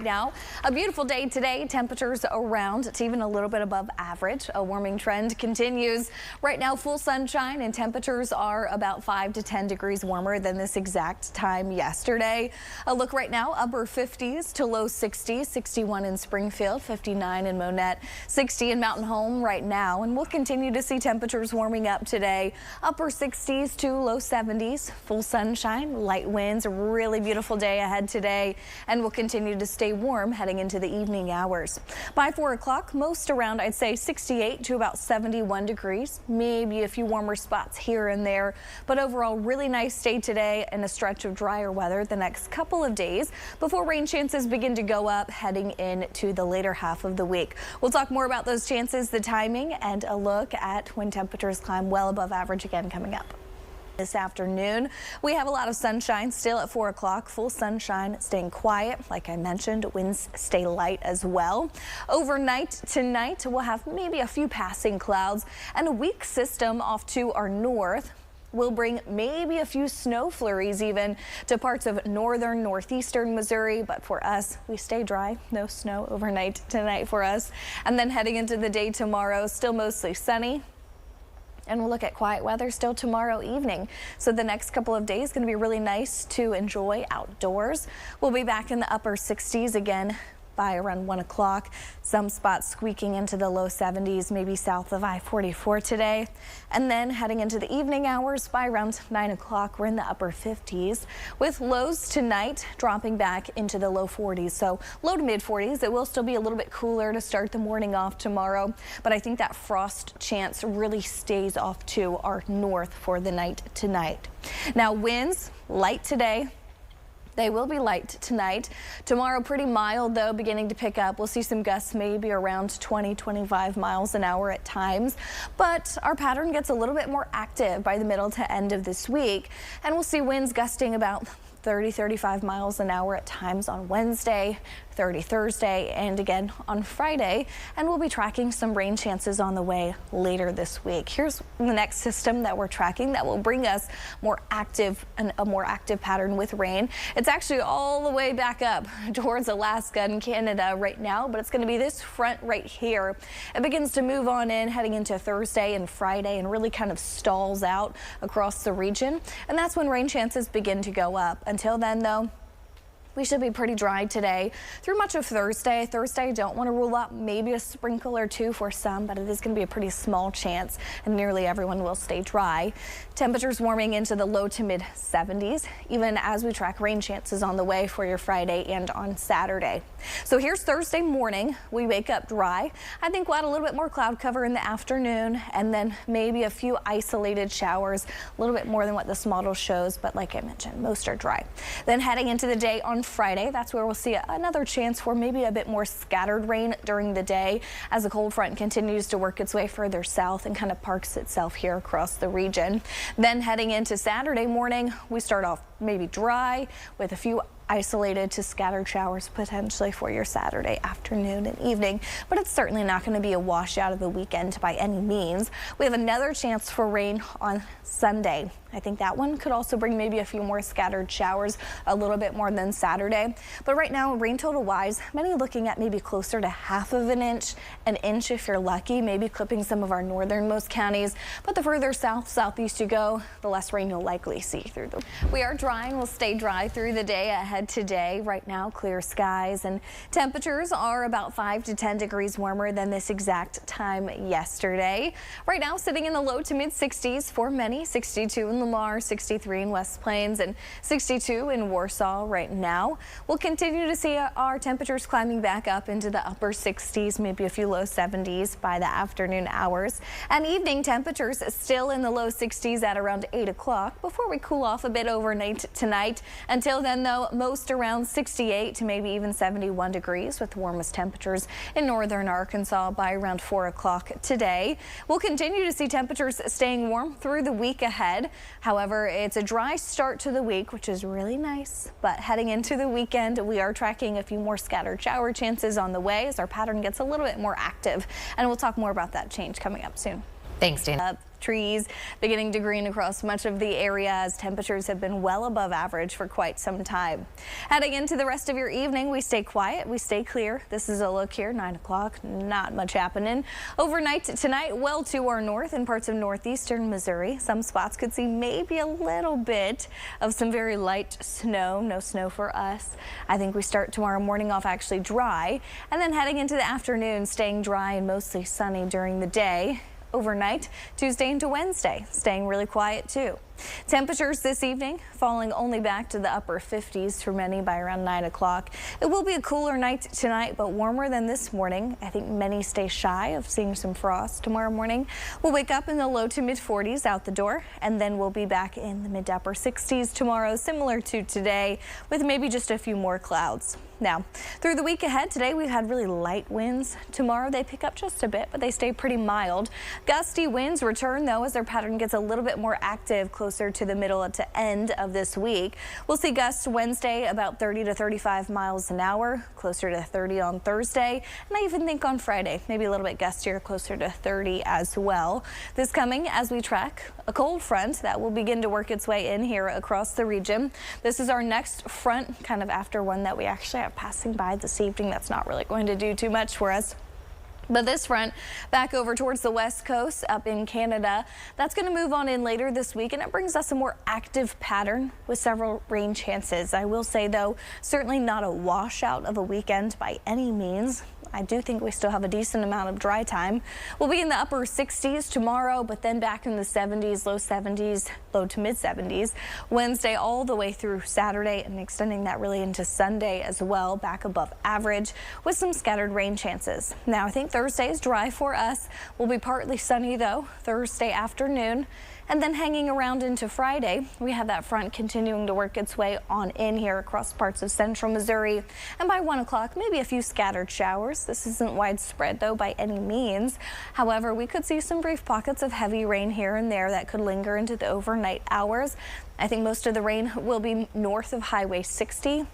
Now, a beautiful day today. Temperatures around to even a little bit above average. A warming trend continues. Right now, full sunshine and temperatures are about 5 to 10 degrees warmer than this exact time yesterday. A look right now, upper 50s to low 60s, 61 in Springfield, 59 in Monette, 60 in Mountain Home right now. And we'll continue to see temperatures warming up today. Upper 60s to low 70s, full sunshine, light winds, a really beautiful day ahead today. And we'll continue to stay warm heading into the evening hours. By 4 o'clock, most around, I'd say 68 to about 71 degrees, maybe a few warmer spots here and there, but overall really nice day today and a stretch of drier weather the next couple of days before rain chances begin to go up heading into the later half of the week. We'll talk more about those chances, the timing, and a look at when temperatures climb well above average again coming up. This afternoon, we have a lot of sunshine still at 4 o'clock. Full sunshine, staying quiet. Like I mentioned, winds stay light as well. Overnight tonight, we'll have maybe a few passing clouds and a weak system off to our north. We'll bring maybe a few snow flurries even to parts of northern, northeastern Missouri. But for us, we stay dry. No snow overnight tonight for us. And then heading into the day tomorrow, still mostly sunny. And we'll look at quiet weather still tomorrow evening. So the next couple of days going to be really nice to enjoy outdoors. We'll be back in the upper 60s again by around 1 o'clock. Some spots squeaking into the low 70s, maybe south of I-44 today. And then heading into the evening hours by around 9 o'clock, we're in the upper 50s with lows tonight dropping back into the low 40s. So low to mid 40s. It will still be a little bit cooler to start the morning off tomorrow, but I think that frost chance really stays off to our north for the night tonight. Now winds light today. They will be light tonight. Tomorrow pretty mild though, beginning to pick up. We'll see some gusts maybe around 20-25 miles an hour at times, but our pattern gets a little bit more active by the middle to end of this week, and we'll see winds gusting about 30-35 miles an hour at times on Wednesday, 30 Thursday, and again on Friday. And we'll be tracking some rain chances on the way later this week. Here's the next system that we're tracking that will bring us a more active pattern with rain. It's actually all the way back up towards Alaska and Canada right now, but it's going to be this front right here. It begins to move on in heading into Thursday and Friday and really kind of stalls out across the region. And that's when rain chances begin to go up. Until then, though, we should be pretty dry today through much of Thursday. I don't want to rule out maybe a sprinkle or two for some, but it is going to be a pretty small chance, and nearly everyone will stay dry. Temperatures warming into the low to mid 70s, even as we track rain chances on the way for your Friday and on Saturday. So here's Thursday morning. We wake up dry. I think we'll add a little bit more cloud cover in the afternoon, and then maybe a few isolated showers, a little bit more than what this model shows, but like I mentioned, most are dry. Then heading into the day on Friday, that's where we'll see another chance for maybe a bit more scattered rain during the day as the cold front continues to work its way further south and kind of parks itself here across the region. Then heading into Saturday morning, we start off maybe dry with a few isolated to scattered showers potentially for your Saturday afternoon and evening, but it's certainly not going to be a washout of the weekend by any means. We have another chance for rain on Sunday. I think that one could also bring maybe a few more scattered showers, a little bit more than Saturday. But right now, rain total wise, many looking at maybe closer to half of an inch if you're lucky, maybe clipping some of our northernmost counties. But the further south, southeast you go, the less rain you'll likely see through them. We are dry and will stay dry through the day ahead today. Right now, clear skies and temperatures are about 5 to 10 degrees warmer than this exact time yesterday. Right now, sitting in the low to mid 60s for many, 62 in Lamar, 63 in West Plains, and 62 in Warsaw right now. We'll continue to see our temperatures climbing back up into the upper 60s, maybe a few low 70s by the afternoon hours. And evening temperatures still in the low 60s at around 8 o'clock before we cool off a bit overnight tonight. Until then, though, most around 68 to maybe even 71 degrees with the warmest temperatures in northern Arkansas by around 4 o'clock today. We'll continue to see temperatures staying warm through the week ahead. However, it's a dry start to the week, which is really nice. But heading into the weekend, we are tracking a few more scattered shower chances on the way as our pattern gets a little bit more active. And we'll talk more about that change coming up soon. Thanks, Dan. Trees beginning to green across much of the area as temperatures have been well above average for quite some time. Heading into the rest of your evening, we stay quiet, we stay clear. This is a look here, 9 o'clock, not much happening. Overnight tonight, well to our north in parts of northeastern Missouri. Some spots could see maybe a little bit of some very light snow. No snow for us. I think we start tomorrow morning off actually dry, and then heading into the afternoon, staying dry and mostly sunny during the day. Overnight, Tuesday into Wednesday, staying really quiet too. Temperatures this evening falling only back to the upper 50s for many by around 9 o'clock. It will be a cooler night tonight, but warmer than this morning. I think many stay shy of seeing some frost tomorrow morning. We'll wake up in the low to mid 40s out the door, and then we'll be back in the mid to upper 60s tomorrow, similar to today, with maybe just a few more clouds. Now, through the week ahead, today we've had really light winds. Tomorrow they pick up just a bit, but they stay pretty mild. Gusty winds return, though, as their pattern gets a little bit more active closer to the middle to end of this week. We'll see gusts Wednesday about 30 to 35 miles an hour, closer to 30 on Thursday. And I even think on Friday, maybe a little bit gustier, closer to 30 as well. This coming as we track a cold front that will begin to work its way in here across the region. This is our next front, kind of after one that we actually have passing by this evening. That's not really going to do too much for us. But this front back over towards the west coast up in Canada, that's going to move on in later this week, and it brings us a more active pattern with several rain chances. I will say, though, certainly not a washout of a weekend by any means. I do think we still have a decent amount of dry time. We'll be in the upper 60s tomorrow, but then back in the 70s, low 70s, low to mid 70s. Wednesday all the way through Saturday and extending that really into Sunday as well, back above average with some scattered rain chances. Now, I think Thursday is dry for us. We'll be partly sunny, though, Thursday afternoon. And then hanging around into Friday, we have that front continuing to work its way on in here across parts of central Missouri. And by 1 o'clock, maybe a few scattered showers. This isn't widespread, though, by any means. However, we could see some brief pockets of heavy rain here and there that could linger into the overnight hours. I think most of the rain will be north of Highway 60.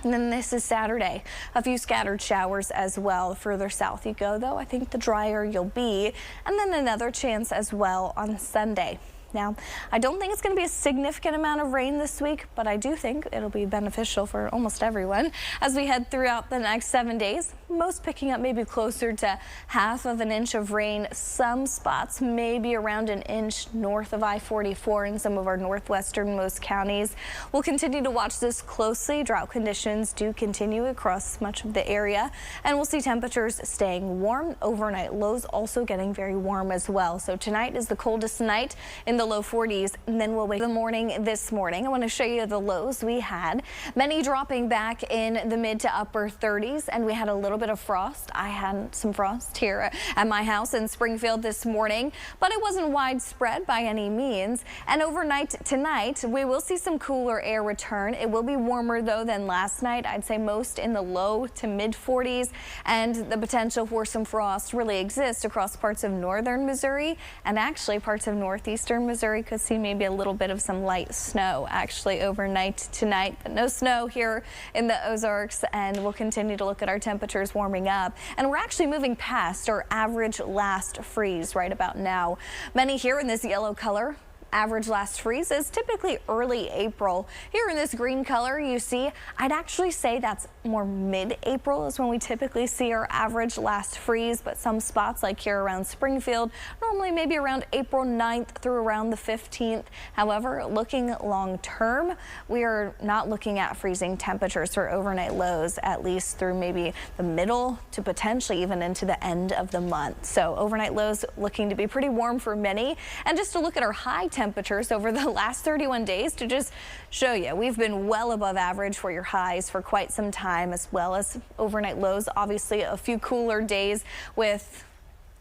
And then this is Saturday. A few scattered showers as well. Further south you go, though, I think the drier you'll be. And then another chance as well on Sunday. Now, I don't think it's going to be a significant amount of rain this week, but I do think it'll be beneficial for almost everyone as we head throughout the next 7 days. Most picking up maybe closer to half of an inch of rain. Some spots maybe around an inch north of I-44 in some of our northwesternmost counties. We'll continue to watch this closely. Drought conditions do continue across much of the area, and we'll see temperatures staying warm. Overnight lows also getting very warm as well. So tonight is the coldest night in the low 40s, and then we'll wake the morning this morning. I want to show you the lows we had. Many dropping back in the mid to upper 30s, and we had a little bit of frost. I had some frost here at my house in Springfield this morning, but it wasn't widespread by any means. And overnight tonight, we will see some cooler air return. It will be warmer, though, than last night. I'd say most in the low to mid 40s, and the potential for some frost really exists across parts of northern Missouri, and actually parts of northeastern Missouri could see maybe a little bit of some light snow actually overnight tonight, but no snow here in the Ozarks. And we'll continue to look at our temperatures warming up, and we're actually moving past our average last freeze right about now. Many here in this yellow color. Average last freeze is typically early April. Here in this green color you see, I'd actually say that's more mid-April is when we typically see our average last freeze, but some spots like here around Springfield, normally maybe around April 9th through around the 15th. However, looking long term, we are not looking at freezing temperatures for overnight lows, at least through maybe the middle to potentially even into the end of the month. So overnight lows looking to be pretty warm for many. And just to look at our high temperatures over the last 31 days to just show you, we've been well above average for your highs for quite some time, as well as overnight lows. Obviously a few cooler days with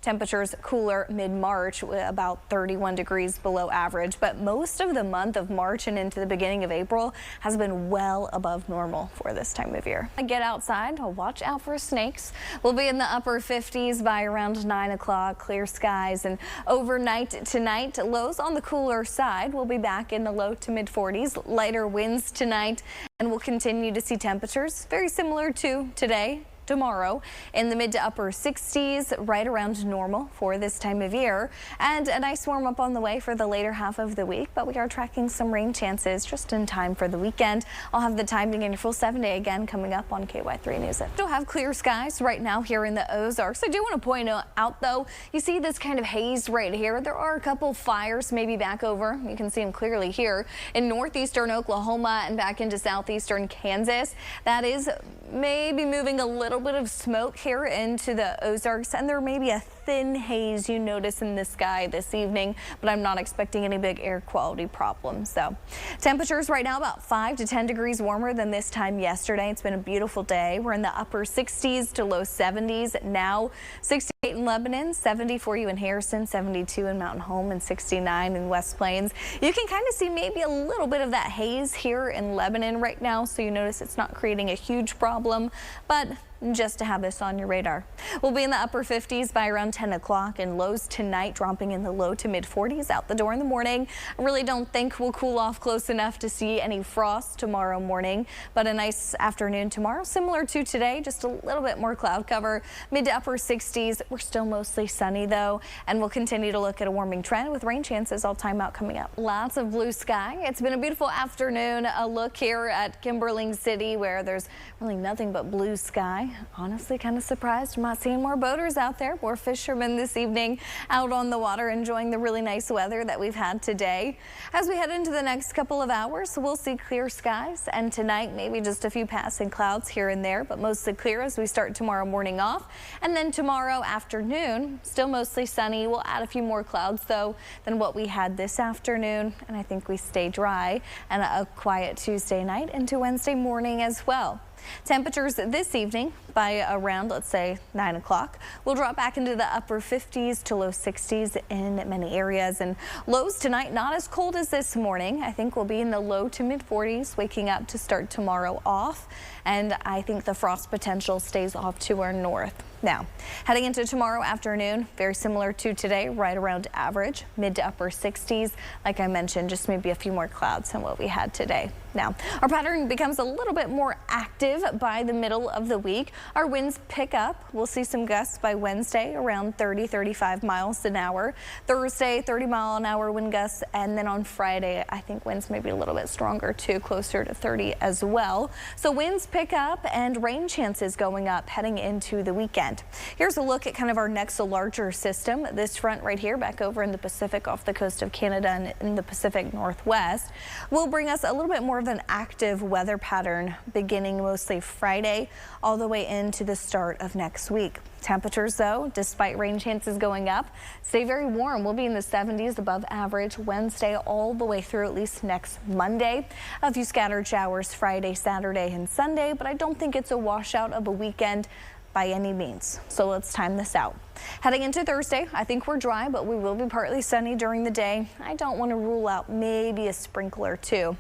temperatures cooler mid-March, about 31 degrees below average, but most of the month of March and into the beginning of April has been well above normal for this time of year. Get outside, watch out for snakes. We'll be in the upper 50s by around 9 o'clock, clear skies, and overnight tonight, lows on the cooler side. We'll be back in the low to mid 40s, lighter winds tonight, and we'll continue to see temperatures very similar to today. tomorrow in the mid to upper 60s, right around normal for this time of year. And a nice warm up on the way for the later half of the week, but we are tracking some rain chances just in time for the weekend. I'll have the timing in your full 7-day again coming up on KY3 News. Still have clear skies right now here in the Ozarks. I do want to point out though, you see this kind of haze right here. There are a couple fires maybe back over. You can see them clearly here in northeastern Oklahoma and back into southeastern Kansas. That is maybe moving a little bit of smoke here into the Ozarks, and there may be a thin haze you notice in the sky this evening, but I'm not expecting any big air quality problems. So temperatures right now about 5 to 10 degrees warmer than this time yesterday. It's been a beautiful day. We're in the upper 60s to low 70s now. 68 in Lebanon, 70 for you in Harrison, 72 in Mountain Home, and 69 in West Plains. You can kind of see maybe a little bit of that haze here in Lebanon right now, so you notice it's not creating a huge problem, but just to have this on your radar. We'll be in the upper 50s by around 10 o'clock, and lows tonight dropping in the low to mid 40s out the door in the morning. I really don't think we'll cool off close enough to see any frost tomorrow morning, but a nice afternoon tomorrow, similar to today, just a little bit more cloud cover. Mid to upper 60s. We're still mostly sunny though, and we'll continue to look at a warming trend with rain chances all time out coming up. Lots of blue sky. It's been a beautiful afternoon. A look here at Kimberling City where there's really nothing but blue sky. Honestly, kind of surprised I'm not seeing more boaters out there, more fishermen this evening out on the water enjoying the really nice weather that we've had today. As we head into the next couple of hours, we'll see clear skies, and tonight maybe just a few passing clouds here and there, but mostly clear as we start tomorrow morning off. And then tomorrow afternoon, still mostly sunny. We'll add a few more clouds though than what we had this afternoon, and I think we stay dry and a quiet Tuesday night into Wednesday morning as well. Temperatures this evening by around, let's say, 9 o'clock. We'll drop back into the upper 50s to low 60s in many areas, and lows tonight not as cold as this morning. I think we'll be in the low to mid 40s waking up to start tomorrow off, and I think the frost potential stays off to our north. Now, heading into tomorrow afternoon, very similar to today, right around average, mid to upper 60s. Like I mentioned, just maybe a few more clouds than what we had today. Now, our pattern becomes a little bit more active by the middle of the week. Our winds pick up. We'll see some gusts by Wednesday around 30-35 miles an hour. Thursday, 30-mile-an-hour wind gusts, and then on Friday, I think winds may be a little bit stronger too, closer to 30 as well. So winds pick up and rain chances going up heading into the weekend. Here's a look at kind of our next larger system. This front right here back over in the Pacific off the coast of Canada and in the Pacific Northwest will bring us a little bit more of an active weather pattern beginning mostly Friday all the way into the start of next week. Temperatures though, despite rain chances going up, stay very warm. We'll be in the 70s above average Wednesday all the way through at least next Monday. A few scattered showers Friday, Saturday and Sunday, but I don't think it's a washout of a weekend by any means. So let's time this out. Heading into Thursday, I think we're dry, but we will be partly sunny during the day. I don't want to rule out maybe a sprinkler too.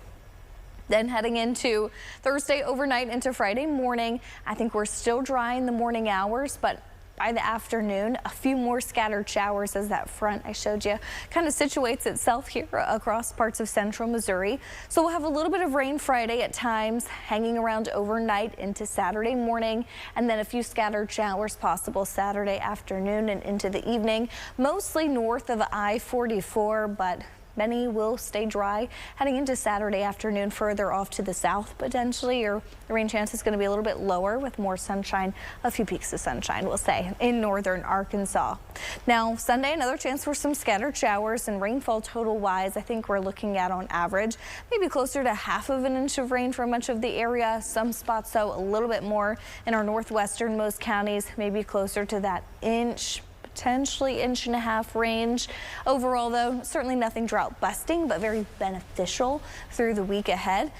Then heading into Thursday overnight into Friday morning, I think we're still dry in the morning hours, but by the afternoon, a few more scattered showers as that front I showed you kind of situates itself here across parts of central Missouri. So we'll have a little bit of rain Friday at times, hanging around overnight into Saturday morning, and then a few scattered showers possible Saturday afternoon and into the evening, mostly north of I-44, but many will stay dry heading into Saturday afternoon. Further off to the south, potentially, or the rain chance is going to be a little bit lower with more sunshine, a few peaks of sunshine, we'll say, in northern Arkansas. Now, Sunday, another chance for some scattered showers, and rainfall total wise, I think we're looking at on average maybe closer to ½ of an inch of rain for much of the area. Some spots, though, a little bit more in our northwesternmost counties, maybe closer to that inch, potentially 1.5 inch range. Overall though, certainly nothing drought busting, but very beneficial through the week ahead.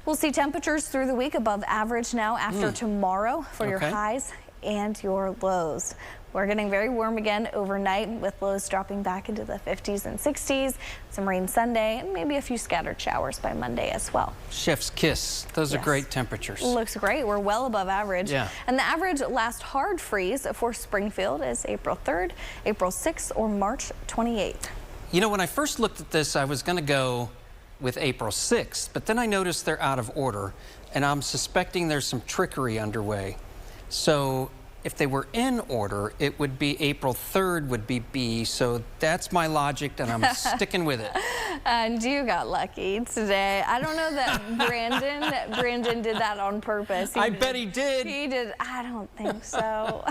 We'll see temperatures through the week above average now after tomorrow for your highs and your lows. We're getting very warm again overnight with lows dropping back into the 50s and 60s. Some rain Sunday and maybe a few scattered showers by Monday as well. Chef's kiss. Those are great temperatures. Looks great. We're well above average. Yeah. And the average last hard freeze for Springfield is April 3rd, April 6th, or March 28th. You know, when I first looked at this, I was going to go with April 6th, but then I noticed they're out of order, and I'm suspecting there's some trickery underway. So if they were in order, it would be April 3rd would be B. So that's my logic, and I'm sticking with it. And you got lucky today. I don't know that Brandon did that on purpose. I bet he did. He did. I don't think so.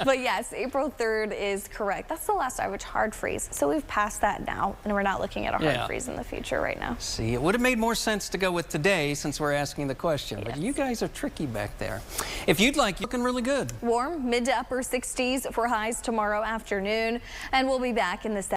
But yes, April 3rd is correct. That's the last average hard freeze. So we've passed that now, and we're not looking at a hard freeze in the future right now. See, it would have made more sense to go with today since we're asking the question. But you guys are tricky back there. If you'd like, looking really good. Warm, mid to upper 60s for highs tomorrow afternoon, and we'll be back in the